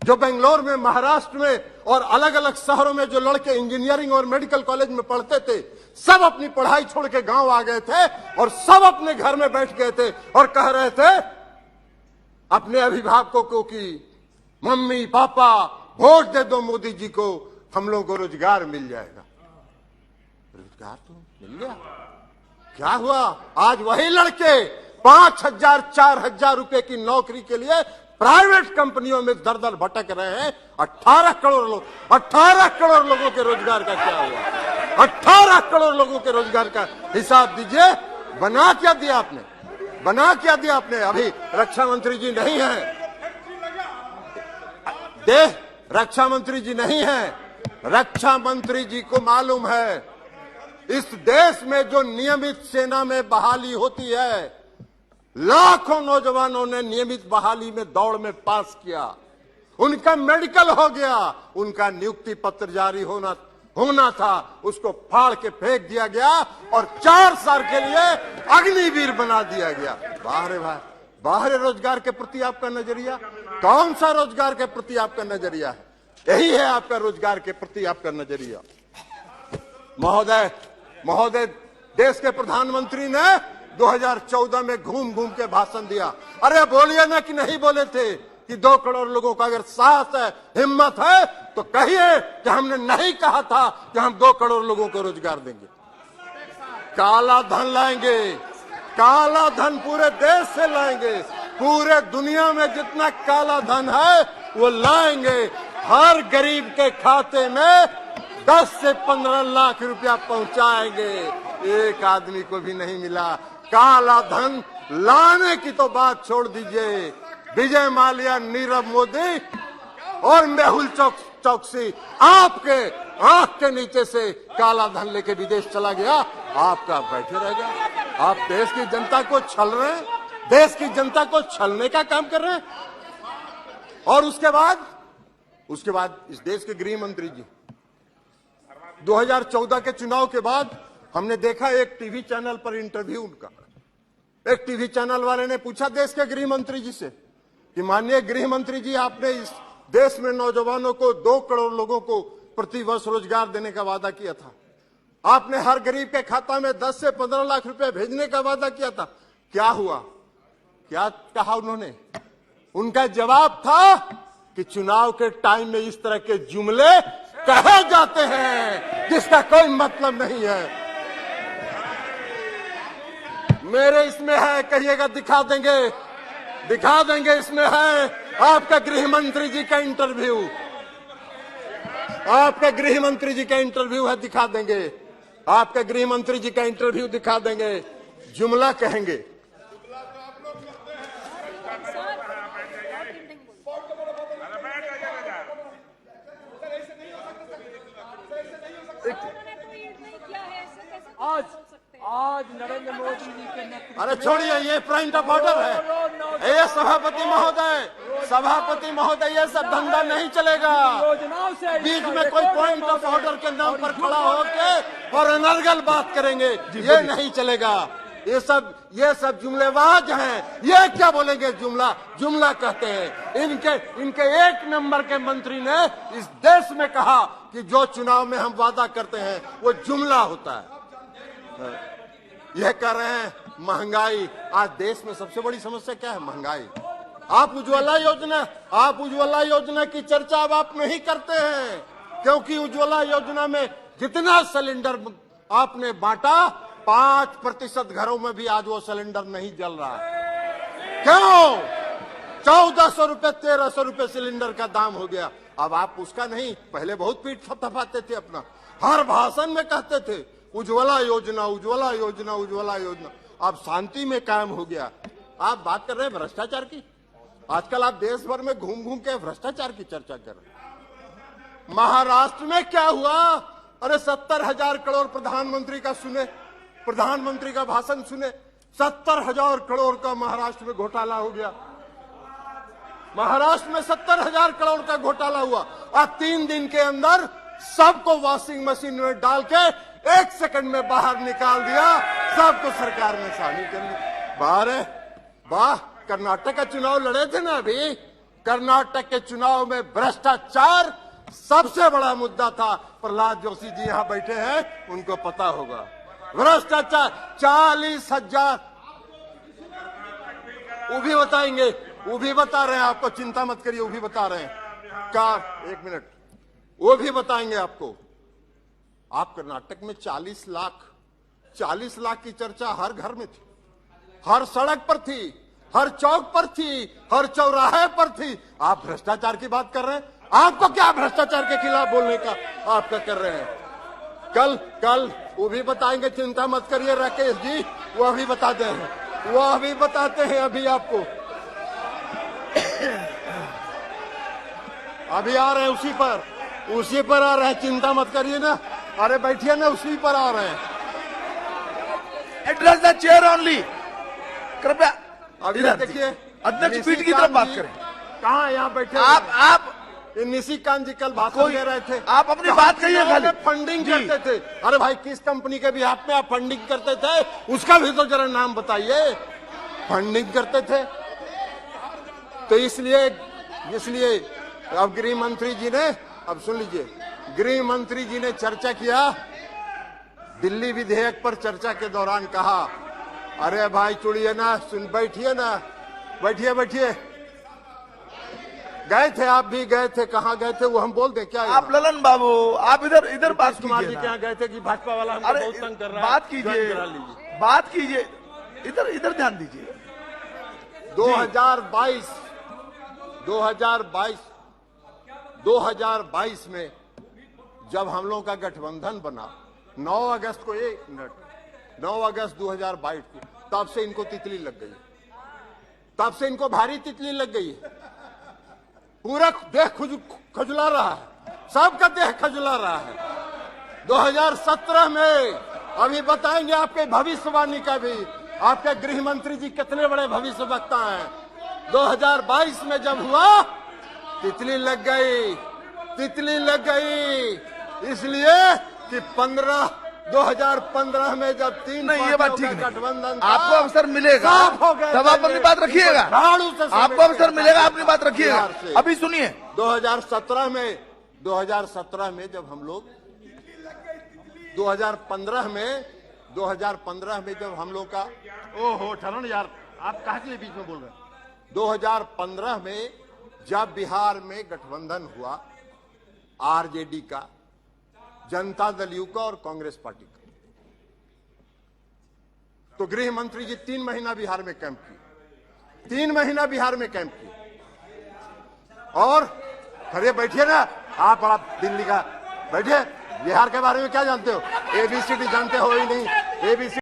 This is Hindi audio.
जो बेंगलोर में, महाराष्ट्र में और अलग अलग शहरों में जो लड़के इंजीनियरिंग और मेडिकल कॉलेज में पढ़ते थे, सब अपनी पढ़ाई छोड़ के गांव आ गए थे और सब अपने घर में बैठ गए थे और कह रहे थे अपने अभिभावकों को कि मम्मी पापा वोट दे दो मोदी जी को, हम लोगों को रोजगार मिल जाएगा। रोजगार तो मिल गया। क्या हुआ? आज वही लड़के 5,000 4,000 रुपए की नौकरी के लिए प्राइवेट कंपनियों में दर दर भटक रहे हैं। 18 करोड़ लोग, 18 करोड़ लोगों के रोजगार का क्या हुआ? 18 करोड़ लोगों के रोजगार का हिसाब दीजिए। बना क्या दिया आपने? बना क्या दिया आपने? अभी रक्षा मंत्री जी नहीं है, रक्षा मंत्री जी नहीं है। रक्षा मंत्री जी को मालूम है इस देश में जो नियमित सेना में बहाली होती है, लाखों नौजवानों ने नियमित बहाली में दौड़ में पास किया, उनका मेडिकल हो गया, उनका नियुक्ति पत्र जारी होना था, उसको फाड़ के फेंक दिया गया और 4 साल के लिए अग्निवीर बना दिया गया। बाहर भाई, बाहर रोजगार के प्रति आपका नजरिया कौन सा? रोजगार के प्रति आपका नजरिया है यही है आपका रोजगार के प्रति आपका नजरिया। महोदय देश के प्रधानमंत्री ने 2014 में घूम घूम के भाषण दिया। अरे बोलिए ना कि नहीं बोले थे कि 2 करोड़ लोगों का अगर साहस है, हिम्मत है तो कहिए कि हमने नहीं कहा था कि हम 2 करोड़ लोगों को रोजगार देंगे। काला धन लाएंगे, काला धन पूरे देश से लाएंगे, पूरे दुनिया में जितना काला धन है वो लाएंगे। हर गरीब के खाते में 10 से 15 लाख रुपया पहुंचाएंगे। एक आदमी को भी नहीं मिला। काला धन लाने की तो बात छोड़ दीजिए। विजय माल्या, नीरव मोदी और मेहुल चौकसी आपके आंख के नीचे से काला धन लेके विदेश चला गया, आपका बैठे रह गया। आप देश की जनता को छल रहे हैं, देश की जनता को छलने का काम कर रहे हैं। और उसके बाद इस देश के गृह मंत्री जी 2014 के चुनाव के बाद हमने देखा एक टीवी चैनल पर इंटरव्यू उनका। एक टीवी चैनल वाले ने पूछा देश के गृह मंत्री जी से कि माननीय गृह मंत्री जी, आपने इस देश में नौजवानों को 2 करोड़ लोगों को प्रति वर्ष रोजगार देने का वादा किया था, आपने हर गरीब के खाता में 10 से 15 लाख रुपए भेजने का वादा किया था, क्या हुआ? क्या कहा उन्होंने? उनका जवाब था कि चुनाव के टाइम में इस तरह के जुमले कहे जाते हैं जिसका कोई मतलब नहीं है। मेरे इसमें है, कहिएगा दिखा देंगे इसमें है आपका गृह मंत्री जी का इंटरव्यू, आपका गृह मंत्री जी का इंटरव्यू है, दिखा देंगे। आपका गृह मंत्री जी का इंटरव्यू दिखा देंगे। जुमला कहेंगे। आज नरेंद्र मोदी जी के नेतृत्व। अरे छोड़िए, ये पॉइंट ऑफ ऑर्डर है। ये सभापति महोदय ये सब धंधा नहीं चलेगा। बीच में कोई पॉइंट ऑफ ऑर्डर के नाम पर खड़ा होके और अनर्गल बात करेंगे, ये नहीं चलेगा। ये सब जुमलेबाज हैं। ये क्या बोलेंगे? जुमला कहते हैं। इनके 1 नंबर के मंत्री ने इस देश में कहा कि जो चुनाव में हम वादा करते हैं वो जुमला होता है। यह कह रहे हैं महंगाई। आज देश में सबसे बड़ी समस्या क्या है? महंगाई। आप उज्ज्वला योजना की चर्चा अब आप नहीं करते हैं, क्योंकि उज्ज्वला योजना में जितना सिलेंडर आपने बांटा, 5% घरों में भी आज वो सिलेंडर नहीं जल रहा है। क्यों? 1400 रुपए 1300 रुपए सिलेंडर का दाम हो गया। अब आप उसका नहीं, पहले बहुत पीठ थपथपाते थे, अपना हर भाषण में कहते थे उज्ज्वला योजना, उज्ज्वला योजना, उज्ज्वला योजना। अब शांति में कायम हो गया। आप बात कर रहे हैं भ्रष्टाचार की। आजकल आप देश भर में घूम घूम के भ्रष्टाचार की चर्चा कर रहे हैं। महाराष्ट्र में क्या हुआ? अरे 70,000 करोड़ प्रधानमंत्री का भाषण सुने। 70,000 करोड़ का महाराष्ट्र में घोटाला हो गया। महाराष्ट्र में 70,000 करोड़ का घोटाला हुआ और 3 दिन के अंदर सबको वॉशिंग मशीन में डाल के 1 सेकंड में बाहर निकाल दिया, सबको सरकार में शामिल कर लिया। वाह, कर्नाटक का चुनाव लड़े थे ना अभी, कर्नाटक के चुनाव में भ्रष्टाचार सबसे बड़ा मुद्दा था। प्रहलाद जोशी जी यहां बैठे हैं, उनको पता होगा। भ्रष्टाचार 40,000, वो भी बताएंगे, वो भी बता रहे हैं आपको, चिंता मत करिए, वो भी बता रहे हैं। कार 1 मिनट, वो भी बताएंगे आपको। आप कर्नाटक में 40 लाख की चर्चा हर घर में थी, हर सड़क पर थी, हर चौक पर थी, हर चौराहे पर थी। आप भ्रष्टाचार की बात कर रहे हैं? आपको क्या भ्रष्टाचार के खिलाफ बोलने का आपका कर रहे हैं? कल वो भी बताएंगे, चिंता मत करिए राकेश जी, वो अभी बताते हैं, वो अभी बताते हैं अभी आपको। अभी आ रहे हैं, उसी पर आ रहे हैं, चिंता मत करिए ना। अरे बैठिए ना, उसी पर आ रहे हैं। एड्रेस द चेयर ओनली, कृपया। अभी देखिए, अध्यक्ष पीठ की तरफ बात करें। कहाँ यहाँ बैठे? आप निशिकांत जी कल भाषण दे रहे थे, आप अपनी बात कहिए। खाली फंडिंग करते थे। अरे भाई, किस कंपनी के बिहाफ में आप फंडिंग करते थे, उसका भी तो जरा नाम बताइए। फंडिंग करते थे तो इसलिए अब गृह मंत्री जी ने, अब सुन लीजिए, गृह मंत्री जी ने चर्चा किया, दिल्ली विधेयक पर चर्चा के दौरान कहा, अरे भाई चुड़िए ना, बैठिए ना, बैठिए। गए थे, आप भी गए थे, कहाँ गए थे वो हम बोल दें क्या? आप ललन बाबू, आप इधर बात कुमार जी कीजिए। क्या गए थे कि भाजपा वाला हमको बहुत तंग कर रहा है? बात कीजिए, बात कीजिए, इधर ध्यान दीजिए। 2022 में जब हम लोगों का गठबंधन बना, 9 अगस्त को, 1 मिनट, 9 अगस्त 2022 को, तब से इनको तितली लग गई, तब से इनको भारी तितली लग गई। पूरा देह खजुला रहा है, सबका देह खजुला रहा है। 2017 में अभी बताएंगे आपके भविष्यवाणी का भी, आपके गृह मंत्री जी कितने बड़े भविष्य वक्ता हैं। 2022 में जब हुआ, तितली लग गई, इसलिए कि 2015 में जब 3 नहीं, ये बात ठीक नहीं। गठबंधन था, आपको अवसर मिलेगा तब आप अपनी बात रखिएगा। आपको अवसर मिलेगा, अपनी बात रखिएगा। अभी सुनिए, 2017 में जब हम लोग 2015 में जब हम लोग का, ओहो ठहरो यार, आप कहाँ के लिए बीच में बोल रहे हैं? 2015 में जब बिहार में गठबंधन हुआ, आरजेडी का, जनता दल यू का और कांग्रेस पार्टी का, तो गृह मंत्री जी 3 महीना बिहार में कैंप की, 3 महीना बिहार में कैंप की। और अरे बैठिए ना, आप दिल्ली का बैठिए, बिहार के बारे में क्या जानते हो? ABCD जानते हो ही नहीं, ABC